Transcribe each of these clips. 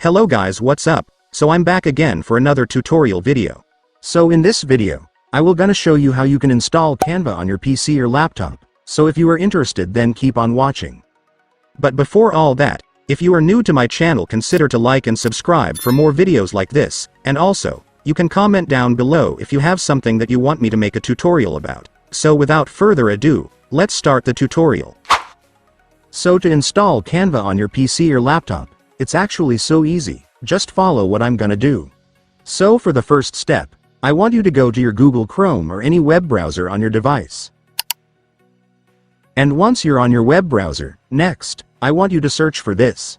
Hello guys, what's up? So I'm back again for another tutorial video. So in this video, I will gonna show you how you can install Canva on your PC or laptop. So if you are interested, then keep on watching. But before all that, if you are new to my channel, consider to like and subscribe for more videos like this, and also, you can comment down below if you have something that you want me to make a tutorial about. So without further ado, let's start the tutorial. So to install Canva on your PC or laptop, it's actually so easy, just follow what I'm gonna do. So for the first step, I want you to go to your Google Chrome or any web browser on your device. And once you're on your web browser, next, I want you to search for this.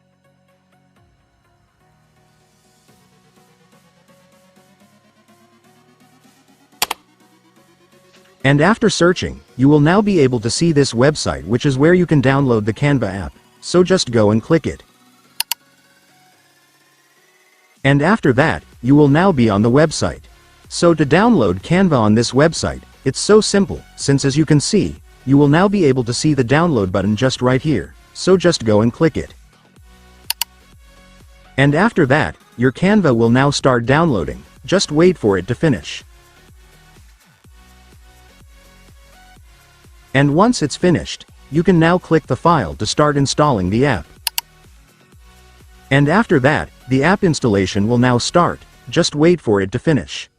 And after searching, you will now be able to see this website, which is where you can download the Canva app, so just go and click it. And after that, you will now be on the website. So to download Canva on this website, it's so simple, since as you can see, you will now be able to see the download button just right here, so just go and click it. And after that, your Canva will now start downloading, just wait for it to finish. And once it's finished, you can now click the file to start installing the app. And after that, the app installation will now start, just wait for it to finish.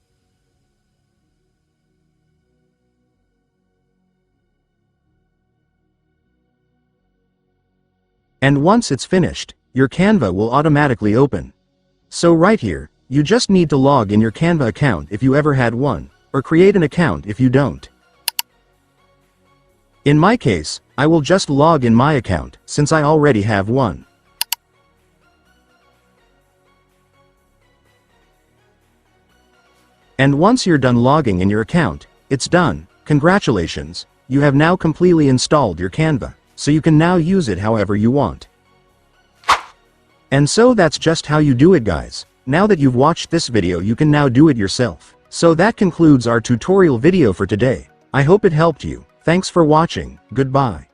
And once it's finished, your Canva will automatically open. So right here, you just need to log in your Canva account if you ever had one, or create an account if you don't. In my case, I will just log in my account, since I already have one. And once you're done logging in your account, it's done. Congratulations, you have now completely installed your Canva, so you can now use it however you want. And so that's just how you do it, guys. Now that you've watched this video, you can now do it yourself. So that concludes our tutorial video for today. I hope it helped you. Thanks for watching. Goodbye.